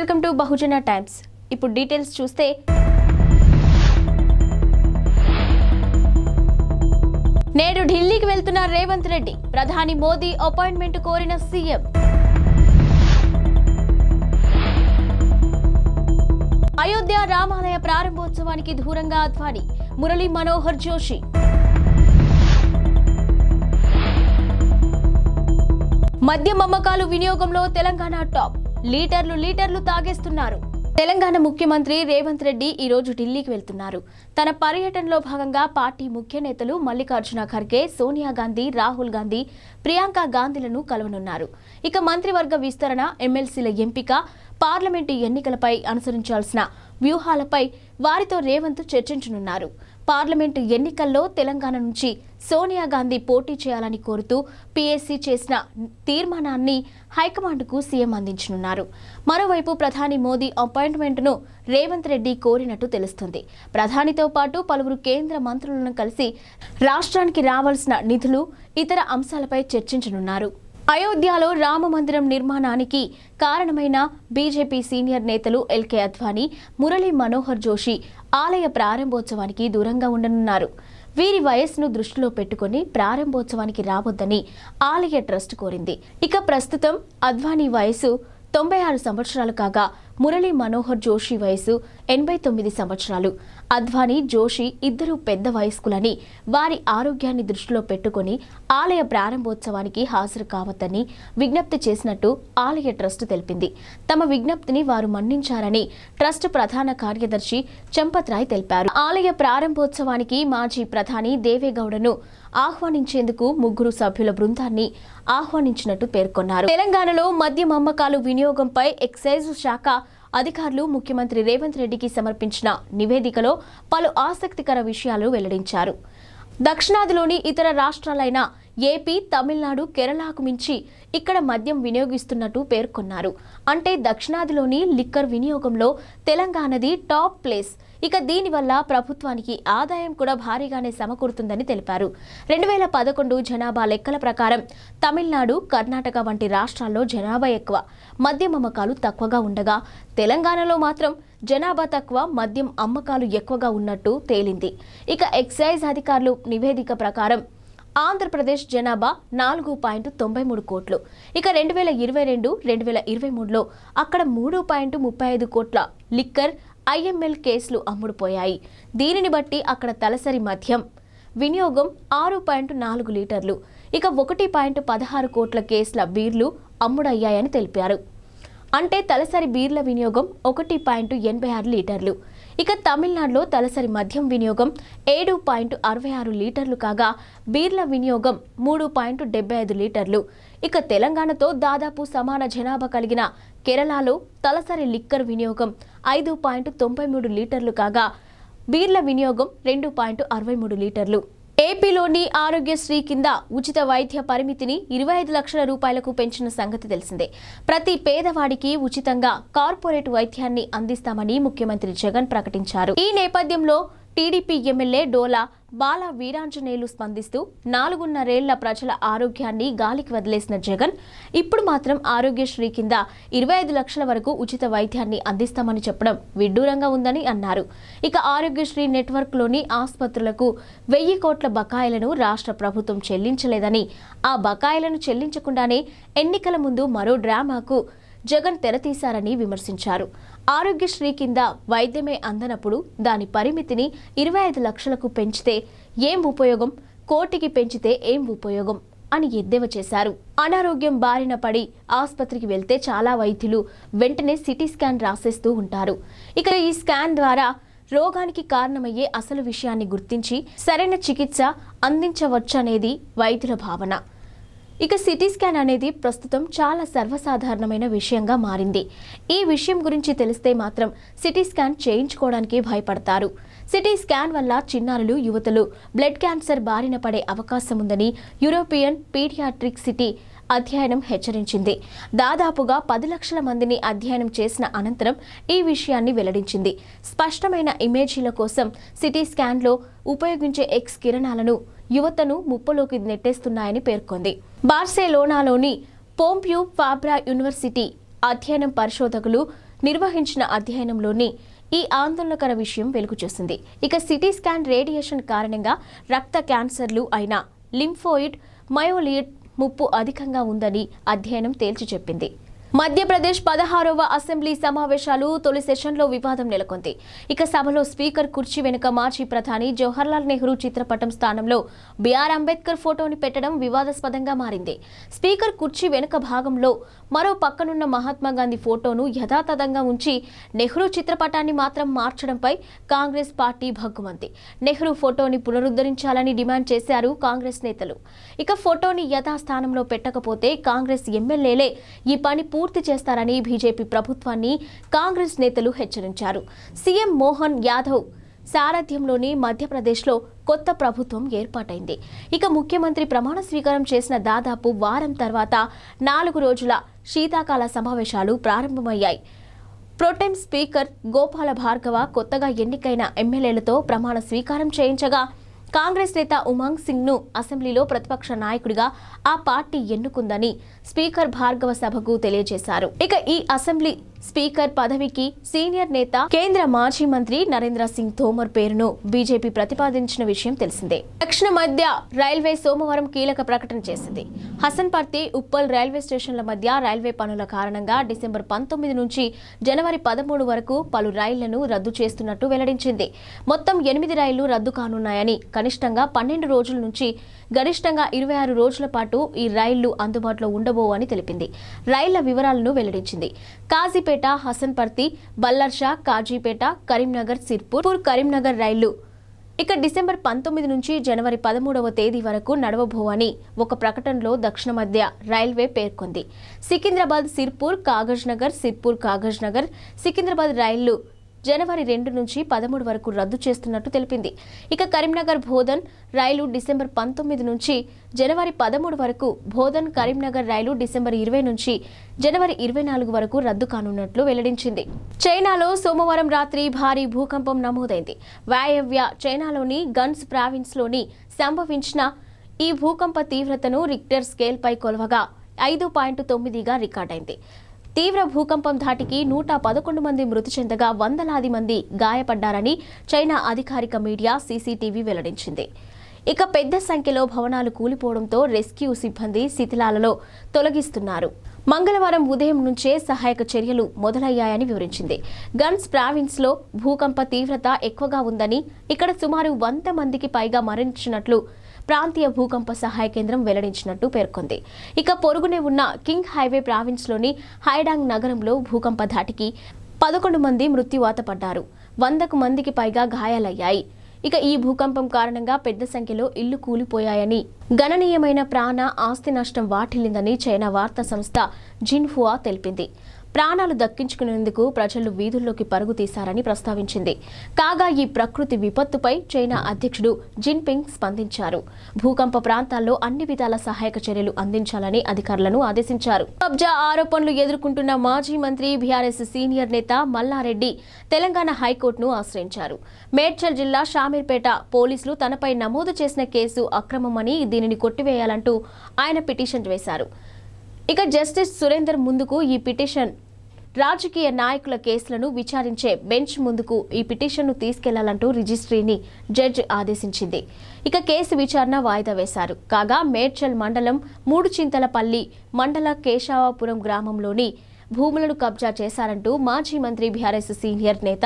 Welcome to Bahujan times. ఇప్పుడు details చూస్తే నేడు ఢిల్లీకి వెళ్తున్న రేవంత్ రెడ్డి. ప్రధాని మోదీ అపాయింట్మెంట్ కోరిన సీఎం. అయోధ్య రామాలయ ప్రారంభోత్సవానికి దూరంగా అద్వానీ, మురళీ మనోహర్ జోషి. మద్యం అమ్మకాలు వినియోగంలో తెలంగాణ టాప్. లీటర్లు తాగేస్తున్నారు. తెలంగాణ ముఖ్యమంత్రి రేవంత్ రెడ్డి ఈ రోజు ఢిల్లీకి వెళ్తున్నారు. తన పర్యటనలో భాగంగా పార్టీ ముఖ్య నేతలు మల్లికార్జున ఖర్గే, సోనియా గాంధీ, రాహుల్ గాంధీ, ప్రియాంక గాంధీలను కలవనున్నారు. ఇక మంత్రివర్గ విస్తరణ, ఎమ్మెల్సీల ఎంపిక, పార్లమెంటు ఎన్నికలపై అనుసరించాల్సిన వ్యూహాలపై వారితో రేవంత్ చర్చించనున్నారు. పార్లమెంటు ఎన్నికల్లో తెలంగాణ నుంచి సోనియా గాంధీ పోటీ చేయాలని కోరుతూ పీఏసీ చేసిన తీర్మానాన్ని హైకమాండ్కు సీఎం అందించనున్నారు. మరోవైపు ప్రధాని మోదీ అపాయింట్మెంట్ను రేవంత్ రెడ్డి కోరినట్టు తెలుస్తుంది. ప్రధానితో పాటు పలువురు కేంద్ర మంత్రులను కలిసి రాష్ట్రానికి రావాల్సిన నిధులు, ఇతర అంశాలపై చర్చించనున్నారు. అయోధ్యలో రామ మందిరం నిర్మాణానికి కారణమైన బీజేపీ సీనియర్ నేతలు ఎల్కే అద్వానీ, మురళీ మనోహర్ జోషి ఆలయ ప్రారంభోత్సవానికి దూరంగా ఉండనున్నారు. వీరి వయస్సును దృష్టిలో పెట్టుకుని ప్రారంభోత్సవానికి రావద్దని ఆలయ ట్రస్ట్ కోరింది. ఇక ప్రస్తుతం అద్వానీ వయసు 96 సంవత్సరాలు కాగా మురళీ మనోహర్ జోషి వయసు 89 సంవత్సరాలు. అద్వానీ, జోషి ఇద్దరు పెద్ద వయస్కులని, వారి ఆరోగ్యాన్ని దృష్టిలో పెట్టుకుని ఆలయ ప్రారంభోత్సవానికి హాజరు కావద్దని విజ్ఞప్తి చేసినట్టు ఆలయ ట్రస్ట్ తెలిపింది. తమ విజ్ఞప్తిని వారు మన్నించారని ట్రస్ట్ ప్రధాన కార్యదర్శి చంపత్ రాయ్ తెలిపారు. ఆలయ ప్రారంభోత్సవానికి మాజీ ప్రధాని దేవేగౌడను ఆహ్వానించేందుకు 3 సభ్యుల బృందాన్ని ఆహ్వానించినట్టు పేర్కొన్నారు. తెలంగాణలో మద్యం అమ్మకాలు వినియోగంపై ఎక్సైజ్ శాఖ అధికారులు ముఖ్యమంత్రి రేవంత్ రెడ్డికి సమర్పించిన నివేదికలో పలు ఆసక్తికర విషయాలు వెల్లడించారు. దక్షిణాదిలోని ఇతర రాష్ట్రాలైన ఏపీ, తమిళనాడు, కేరళకు మించి ఇక్కడ మద్యం వినియోగిస్తున్నట్టు పేర్కొన్నారు. అంటే దక్షిణాదిలోని లిక్కర్ వినియోగంలో తెలంగాణది టాప్ ప్లేస్. ఇక దీనివల్ల ప్రభుత్వానికి ఆదాయం కూడా భారీగానే సమకూరుతుందని తెలిపారు. 2011 జనాభా లెక్కల ప్రకారం తమిళనాడు, కర్ణాటక వంటి రాష్ట్రాల్లో జనాభా ఎక్కువ, మద్యం అమ్మకాలు తక్కువగా ఉండగా తెలంగాణలో మాత్రం జనాభా తక్కువ, మద్యం అమ్మకాలు ఎక్కువగా ఉన్నట్టు తేలింది. ఇక ఎక్సైజ్ అధికారులు నివేదిక ప్రకారం ఆంధ్రప్రదేశ్ జనాభా 4.93 కోట్లు. ఇక 2022-2023లో అక్కడ 3.35 కోట్ల లిక్కర్, ఐఎంఎల్ కేసులు అమ్ముడుపోయాయి. దీనిని బట్టి అక్కడ తలసరి మద్యం వినియోగం 6.4 లీటర్లు, ఇక 1.16 కోట్ల కేసుల బీర్లు అమ్ముడయ్యాయని తెలిపారు. అంటే తలసరి బీర్ల వినియోగం 1.86 లీటర్లు. ఇక తమిళనాడులో తలసరి మద్యం వినియోగం 7.66 లీటర్లు కాగా బీర్ల వినియోగం 3.75 లీటర్లు. ఇక తెలంగాణతో దాదాపు సమాన జనాభా కలిగిన కేరళలో తలసరి లిక్కర్ వినియోగం 5.93 లీటర్లు కాగా బీర్ల వినియోగం 2.63 లీటర్లు. ఏపీలోని ఆరోగ్యశ్రీ కింద ఉచిత వైద్య పరిమితిని 25 లక్షల రూపాయలకు పెంచిన సంగతి తెలిసిందే. ప్రతి పేదవాడికి ఉచితంగా కార్పొరేట్ వైద్యాన్ని అందిస్తామని ముఖ్యమంత్రి జగన్ ప్రకటించారు. ఈ నేపథ్యంలో టీడీపీ ఎమ్మెల్యే డోలా బాల వీరాంజనేయులు స్పందిస్తూ 4.5 ఏళ్ల ప్రజల ఆరోగ్యాన్ని గాలికి వదిలేసిన జగన్ ఇప్పుడు మాత్రం ఆరోగ్యశ్రీ కింద 25 లక్షల వరకు ఉచిత వైద్యాన్ని అందిస్తామని చెప్పడం విడ్డూరంగా ఉందని అన్నారు. ఇక ఆరోగ్యశ్రీ నెట్వర్క్లోని ఆసుపత్రులకు 1000 కోట్ల బకాయిలను రాష్ట్ర ప్రభుత్వం చెల్లించలేదని, ఆ బకాయిలను చెల్లించకుండానే ఎన్నికల ముందు మరో డ్రామాకు జగన్ తెరతీశారని విమర్శించారు. ఆరోగ్యశ్రీ కింద వైద్యమే అందనప్పుడు దాని పరిమితిని 25 లక్షలకు పెంచితే ఏం ఉపయోగం, కోటికి పెంచితే ఏం ఉపయోగం అని ఎద్దేవా చేశారు. అనారోగ్యం బారిన పడి ఆసుపత్రికి వెళ్తే చాలా వైద్యులు వెంటనే సిటీ స్కాన్ రాసేస్తూ ఉంటారు. ఇక ఈ స్కాన్ ద్వారా రోగానికి కారణమయ్యే అసలు విషయాన్ని గుర్తించి సరైన చికిత్స అందించవచ్చనేది వైద్యుల భావన. ఇక సిటీ స్కాన్ అనేది ప్రస్తుతం చాలా సర్వసాధారణమైన విషయంగా మారింది. ఈ విషయం గురించి తెలిస్తే మాత్రం సిటీ స్కాన్ చేయించుకోవడానికి భయపడతారు. సిటీ స్కాన్ వల్ల చిన్నారులు, యువతులు బ్లడ్ క్యాన్సర్ బారిన పడే అవకాశం ఉందని యూరోపియన్ పీడియాట్రిక్ సిటీ అధ్యయనం హెచ్చరించింది. దాదాపుగా 10 లక్షల మందిని అధ్యయనం చేసిన అనంతరం ఈ విషయాన్ని వెల్లడించింది. స్పష్టమైన ఇమేజీల కోసం సిటీ స్కాన్లో ఉపయోగించే ఎక్స్ కిరణాలను యువతను ముప్పులోకి నెట్టేస్తున్నాయని పేర్కొంది. బార్సిలోనాలోని పోంప్యూ ఫాబ్రా యూనివర్సిటీ అధ్యయనం పరిశోధకులు నిర్వహించిన అధ్యయనంలోని ఈ ఆందోళనకర విషయం వెలుగు చూసింది. ఇక సిటీ స్కాన్ రేడియేషన్ కారణంగా రక్త క్యాన్సర్లు అయిన లింఫోయిడ్, మయోలిడ్ ముప్పు అధికంగా ఉందని అధ్యయనం తేల్చి చెప్పింది. మధ్యప్రదేశ్ 16వ అసెంబ్లీ సమావేశాలు తొలి సెషన్లో వివాదం నెలకొంది. ఇక సభలో స్పీకర్ కుర్చీ వెనుక మాజీ ప్రధాని జవహర్లాల్ నెహ్రూ చిత్రపటం స్థానంలో బిఆర్ అంబేద్కర్ ఫోటోని పెట్టడం వివాదాస్పదంగా మారింది. స్పీకర్ కుర్చీ వెనుక భాగంలో మరో పక్కనున్న మహాత్మా గాంధీ ఫోటోను యథాతథంగా ఉంచి నెహ్రూ చిత్రపటాన్ని మాత్రం మార్చడంపై కాంగ్రెస్ పార్టీ భగ్గుమంది. నెహ్రూ ఫోటోని పునరుద్ధరించాలని డిమాండ్ చేశారు కాంగ్రెస్ నేతలు. ఇక ఫోటోని యథాస్థానంలో పెట్టకపోతే కాంగ్రెస్ ఎమ్మెల్యేలే ఈ పని పూర్తి చేస్తారని బీజేపీ ప్రభుత్వాన్ని కాంగ్రెస్ నేతలు హెచ్చరించారు. సీఎం మోహన్ యాదవ్ సారథ్యంలోని మధ్యప్రదేశ్లో కొత్త ప్రభుత్వం ఏర్పాటైంది. ఇక ముఖ్యమంత్రి ప్రమాణ స్వీకారం చేసిన దాదాపు వారం తర్వాత 4 రోజుల శీతాకాల సమావేశాలు ప్రారంభమయ్యాయి. ప్రోటెం స్పీకర్ గోపాల భార్గవ కొత్తగా ఎన్నికైన ఎమ్మెల్యేలతో ప్రమాణ స్వీకారం చేయించగా కాంగ్రెస్ నేత ఉమంగ్ సింగ్ ను అసెంబ్లీలో ప్రతిపక్ష నాయకుడిగా ఆ పార్టీ ఎన్నుకుందని స్పీకర్ భార్గవ సభకు తెలియజేశారు. ఇక ఈ అసెంబ్లీ స్పీకర్ పదవికి సీనియర్ నేత కేంద్ర మాజీ మంత్రి నరేంద్ర సింగ్ తోమర్ పేరును బీజేపీ ప్రతిపాదించిన విషయం తెలిసిందే. దక్షిణ మధ్య రైల్వే సోమవారం కీలక ప్రకటన చేసింది. హసన్పర్తి, ఉప్పల్ రైల్వే స్టేషన్ల మధ్య రైల్వే పనుల కారణంగా డిసెంబర్ 19 నుంచి జనవరి 13 వరకు పలు రైళ్లను రద్దు చేస్తున్నట్టు వెల్లడించింది. మొత్తం 8 రైళ్లు రద్దు కానున్నాయని, కనిష్టంగా 12 రోజుల నుంచి గరిష్టంగా 26 రోజుల పాటు ఈ రైళ్లు అందుబాటులో ఉండబోవని తెలిపింది. రైళ్ల వివరాలను వెల్లడించింది. కాజీపేట, హసన్పర్తి, బల్లర్షా, కాజీపేట, కరీంనగర్, సిర్పూర్, కరీంనగర్ రైళ్లు ఇక డిసెంబర్ 19 నుంచి జనవరి 13వ తేదీ వరకు నడవబోవని ఒక ప్రకటనలో దక్షిణ మధ్య రైల్వే పేర్కొంది. సికింద్రాబాద్, సిర్పూర్, కాగజ్నగర్, సిర్పూర్, కాగజ్నగర్, సికింద్రాబాద్ రైళ్లు జనవరి 2 నుంచి 13 వరకు రద్దు చేస్తున్నట్టు తెలిపింది. ఇక కరీంనగర్ బోధన్ రైలు డిసెంబర్ 19 నుంచి జనవరి 13 వరకు, బోధన్ కరీంనగర్ రైలు డిసెంబర్ 20 నుంచి జనవరి 24 వరకు రద్దు కానున్నట్లు వెల్లడించింది. చైనాలో సోమవారం రాత్రి భారీ భూకంపం నమోదైంది. వాయవ్య చైనాలోని గన్స్ ప్రావిన్స్లోని సంభవించిన ఈ భూకంప తీవ్రతను రిక్టర్ స్కేల్పై కొలవగా 5.9గా రికార్డైంది. తీవ్ర భూకంపం ధాటికి 111 మంది మృతి చెందగా వందలాది మంది గాయపడ్డారని చైనా అధికారిక మీడియా సీసీటీవీ వెల్లడించింది. ఇక పెద్ద సంఖ్యలో భవనాలు కూలిపోవడంతో రెస్క్యూ సిబ్బంది శిథిలాలలో తొలగిస్తున్నారు. మంగళవారం ఉదయం నుంచే సహాయక చర్యలు మొదలయ్యాయని వివరించింది. గన్స్ ప్రావిన్స్లో భూకంప తీవ్రత ఎక్కువగా ఉందని, ఇక్కడ సుమారు 100 మందికి పైగా మరణించినట్లు ప్రాంతీయ భూకంప సహాయ కేంద్రం వెల్లడించినట్టు పేర్కొంది. ఇక పొరుగునే ఉన్న కింగ్ హైవే ప్రావిన్స్లోని హైడాంగ్ నగరంలో భూకంప ధాటికి 11 మంది మృత్యువాత పడ్డారు. 100కు మందికి పైగా గాయాలయ్యాయి. ఇక ఈ భూకంపం కారణంగా పెద్ద సంఖ్యలో ఇళ్లు కూలిపోయాయని, గణనీయమైన ప్రాణ ఆస్తి నష్టం వాటిల్లిందని చైనా వార్తా సంస్థ జిన్హువా తెలిపింది. ప్రాణాలు దక్కించుకునేందుకు ప్రజలు వీధుల్లోకి పరుగు తీశారని ప్రస్తావించింది. కాగా ఈ ప్రకృతి విపత్తుపై చైనా అధ్యక్షుడు జిన్పింగ్ స్పందించారు. భూకంప ప్రాంతాల్లో అన్ని విధాల సహాయక చర్యలు అందించాలని అధికారులను ఆదేశించారు. కబ్జా ఆరోపణలు ఎదుర్కొంటున్న మాజీ మంత్రి బీఆర్ఎస్ సీనియర్ నేత మల్లారెడ్డి తెలంగాణ హైకోర్టును ఆశ్రయించారు. మేడ్చల్ జిల్లా షామీర్పేట పోలీసులు తనపై నమోదు చేసిన కేసు అక్రమమని, దీనిని కొట్టివేయాలంటూ ఆయన పిటిషన్ వేశారు. ఇక జస్టిస్ సురేందర్ ముందుకు ఈ పిటిషన్ రాజకీయ నాయకుల కేసులను విచారించే బెంచ్ ముందుకు ఈ పిటిషన్ను తీసుకెళ్లాలంటూ రిజిస్ట్రీని జడ్జి ఆదేశించింది. ఇక కేసు విచారణ వాయిదా వేశారు. కాగా మేడ్చల్ మండలం మూడుచింతలపల్లి మండల కేశవాపురం గ్రామంలోని భూములను కబ్జా చేశారంటూ మాజీ మంత్రి బీఆర్ఎస్ సీనియర్ నేత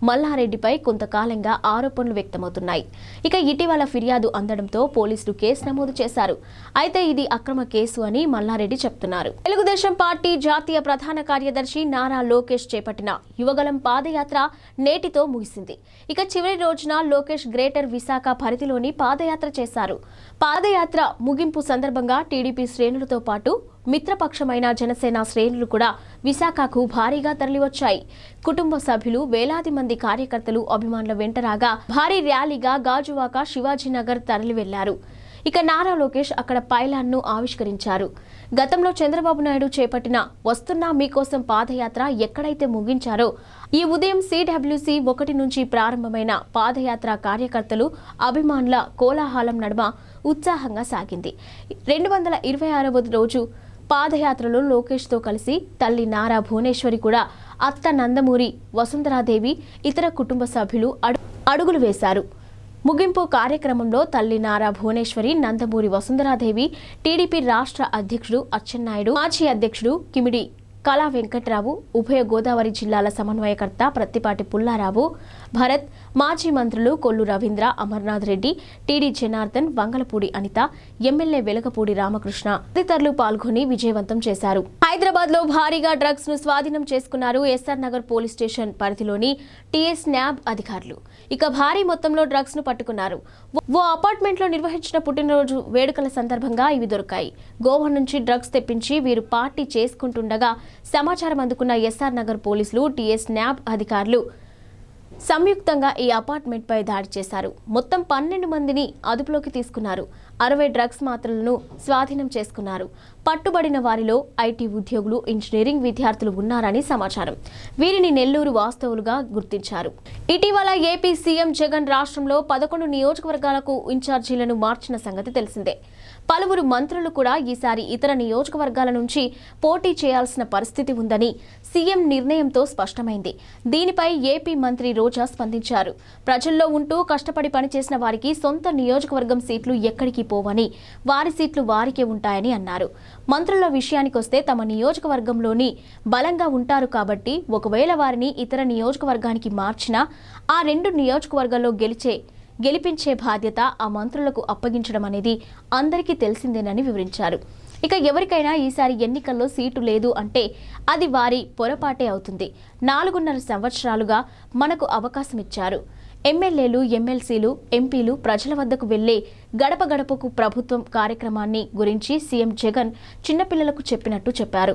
మల్లారెడ్డిపై కొంతకాలంగా ఆరోపణలు వ్యక్తమవుతున్నాయి. ఇక ఇటీవల ఫిర్యాదు అందడంతో పోలీసులు కేసు నమోదు చేశారు. అయితే ఇది అక్రమ కేసు అని మల్లారెడ్డి చెప్తున్నారు. తెలుగుదేశం పార్టీ జాతీయ ప్రధాన కార్యదర్శి నారా లోకేష్ చేపట్టిన యువగలం పాదయాత్ర నేటితో ముగిసింది. ఇక చివరి రోజున లోకేష్ గ్రేటర్ విశాఖ పరిధిలోని పాదయాత్ర చేశారు. పాదయాత్ర ముగింపు సందర్భంగా టీడీపీ శ్రేణులతో పాటు మిత్రపక్షమైన జనసేన శ్రేణులు కూడా విశాఖకు భారీగా తరలివచ్చాయి. కుటుంబ సభ్యులు, వేలాది మంది కార్యకర్తలు, అభిమానుల వెంట రాగా భారీ ర్యాలీగా గాజువాక, శివాజీనగర్ తరలి వెళ్లారు. ఇక నారా లోకేష్ అక్కడ పైలాన్ను ఆవిష్కరించారు. గతంలో చంద్రబాబు నాయుడు చేపట్టిన వస్తున్నా మీకోసం పాదయాత్ర ఎక్కడైతే ముగించారో ఈ ఉదయం CWC 1 నుంచి ప్రారంభమైన పాదయాత్ర కార్యకర్తలు, అభిమానుల కోలాహలం నడుమ ఉత్సాహంగా సాగింది. 226వ రోజు పాదయాత్రలో లోకేష్తో కలిసి తల్లి నారా భువనేశ్వరి కూడా అత్త నందమూరి వసుంధరాదేవి ఇతర కుటుంబ సభ్యులు అడుగులు వేశారు. ముగింపు కార్యక్రమంలో తల్లి నారా భువనేశ్వరి, నందమూరి వసుంధరాదేవి, టీడీపీ రాష్ట్ర అధ్యక్షుడు అచ్చెన్నాయుడు, మాజీ అధ్యక్షుడు కిమిడి కళా వెంకట్రావు, ఉభయ గోదావరి జిల్లాల సమన్వయకర్త ప్రత్తిపాటి పుల్లారావు భరత్, మాజీ మంత్రులు కొల్లు రవీంద్ర, అమర్నాథ్ రెడ్డి, టీడీ జనార్దన్, వంగలపూడి అనిత, ఎమ్మెల్యే వెలగపూడి రామకృష్ణ తదితరులు పాల్గొని విజయవంతం చేశారు. హైదరాబాద్ లో భారీగా డ్రగ్స్ ను స్వాధీనం చేసుకున్నారు ఎస్ఆర్ నగర్ పోలీస్ స్టేషన్ పరిధిలోని టీఎస్ న్యాబ్ అధికారులు. ఇక భారీ మొత్తంలో డ్రగ్స్ ను పట్టుకున్నారు. ఓ అపార్ట్మెంట్ లో నిర్వహించిన పుట్టినరోజు వేడుకల సందర్భంగా ఇవి దొరికాయి. గోవా నుంచి డ్రగ్స్ తెప్పించి వీరు పార్టీ చేసుకుంటుండగా సమాచారం అందుకున్న ఎస్ఆర్ నగర్ పోలీసులు, టీఎస్ న్యాబ్ అధికారులు సంయుక్తంగా ఈ అపార్ట్మెంట్ పై దాడి చేశారు. మొత్తం 12 మందిని అదుపులోకి తీసుకున్నారు. 60 డ్రగ్స్ మాత్రలను స్వాధీనం చేసుకున్నారు. పట్టుబడిన వారిలో ఐటీ ఉద్యోగులు, ఇంజనీరింగ్ విద్యార్థులు ఉన్నారని సమాచారం. వీరిని నెల్లూరు వాస్తవులుగా గుర్తించారు. ఇటీవల ఏపీ సీఎం జగన్ రాష్ట్రంలో 11 నియోజకవర్గాలకు ఇన్ఛార్జీలను మార్చిన సంగతి తెలిసిందే. పలువురు మంత్రులు కూడా ఈసారి ఇతర నియోజకవర్గాల నుంచి పోటీ చేయాల్సిన పరిస్థితి ఉందని సీఎం నిర్ణయంతో స్పష్టమైంది. దీనిపై ఏపీ మంత్రి రోజా స్పందించారు. ప్రజల్లో ఉంటూ కష్టపడి పనిచేసిన వారికి సొంత నియోజకవర్గం సీట్లు ఎక్కడికి పోవని, వారి సీట్లు వారికే ఉంటాయని అన్నారు. మంత్రుల విషయానికొస్తే తమ నియోజకవర్గంలోని బలంగా ఉంటారు కాబట్టి ఒకవేళ వారిని ఇతర నియోజకవర్గానికి మార్చినా ఆ 2 నియోజకవర్గాల్లో గెలిపించే బాధ్యత ఆ మంత్రులకు అప్పగించడం అనేది అందరికీ తెలిసిందేనని వివరించారు. ఇక ఎవరికైనా ఈసారి ఎన్నికల్లో సీటు లేదు అంటే అది వారి పొరపాటే అవుతుంది. 4.5 సంవత్సరాలుగా మనకు అవకాశం ఇచ్చారు. ఎమ్మెల్యేలు, ఎమ్మెల్సీలు, ఎంపీలు ప్రజల వద్దకు వెళ్లే గడప గడపకు ప్రభుత్వం కార్యక్రమాన్ని గురించి సీఎం జగన్ చిన్నపిల్లలకు చెప్పినట్టు చెప్పారు.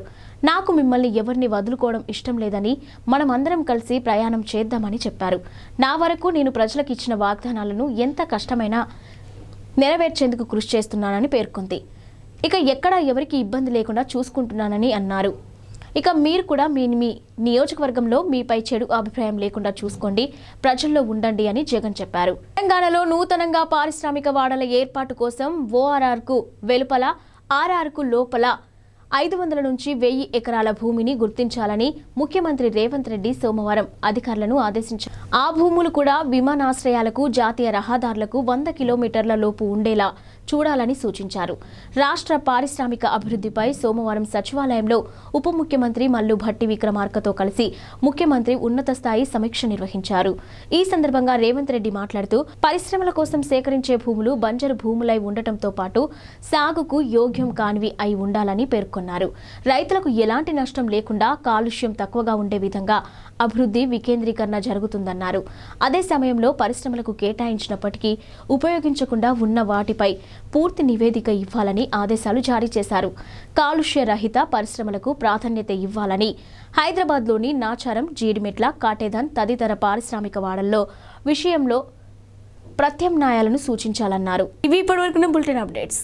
నాకు మిమ్మల్ని ఎవరిని వదులుకోవడం ఇష్టం లేదని, మనం అందరం కలిసి ప్రయాణం చేద్దామని చెప్పారు. నా వరకు నేను ప్రజలకు ఇచ్చిన వాగ్దానాలను ఎంత కష్టమైనా నెరవేర్చేందుకు కృషి చేస్తున్నానని పేర్కొంది. ఇక ఎక్కడా ఎవరికి ఇబ్బంది లేకుండా చూసుకుంటున్నానని అన్నారు. ఇక మీరు కూడా మీ నియోజకవర్గంలో మీపై చెడు అభిప్రాయం లేకుండా చూసుకోండి, ప్రజల్లో ఉండండి అని జగన్ చెప్పారు. తెలంగాణలో నూతనంగా పారిశ్రామిక వాడల ఏర్పాటు కోసం ఓఆర్ఆర్కు వెలుపల, ఆర్ఆర్కు లోపల 500 నుంచి 1000 ఎకరాల భూమిని గుర్తించాలని ముఖ్యమంత్రి రేవంత్ రెడ్డి సోమవారం అధికారులను ఆదేశించారు. ఆ భూములు కూడా విమానాశ్రయాలకు, జాతీయ రహదారులకు 100 కిలోమీటర్ల లోపు ఉండేలా చూడాలని సూచించారు. రాష్ట్ర పారిశ్రామిక అభివృద్ధిపై సోమవారం సచివాలయంలో ఉప ముఖ్యమంత్రి మల్లు భట్టి విక్రమార్కతో కలిసి ముఖ్యమంత్రి ఉన్నత స్థాయి సమీక్ష నిర్వహించారు. ఈ సందర్భంగా రేవంత్ రెడ్డి మాట్లాడుతూ పరిశ్రమల కోసం సేకరించే భూములు బంజరు భూములై ఉండటంతో పాటు సాగుకు యోగ్యం కానివి అయి ఉండాలని పేర్కొన్నారు. రైతులకు ఎలాంటి నష్టం లేకుండా, కాలుష్యం తక్కువగా ఉండే విధంగా అభివృద్ధి వికేంద్రీకరణ జరుగుతుందన్నారు. అదే సమయంలో పరిశ్రమలకు కేటాయించినప్పటికీ ఉపయోగించకుండా ఉన్న వాటిపై పూర్తి నివేదిక ఇవ్వాలని ఆదేశాలు జారీ చేశారు. కాలుష్య రహిత పరిశ్రమలకు ప్రాధాన్యత ఇవ్వాలని, హైదరాబాద్లోని నాచారం, జీడిమెట్ల, కాటేదాన్ తదితర పారిశ్రామిక వాడల్లో విషయంలో ప్రత్యామ్నాయాలను సూచించాలన్నారు. ఇవి ఇప్పటివరకు బులెటిన్ అప్డేట్స్.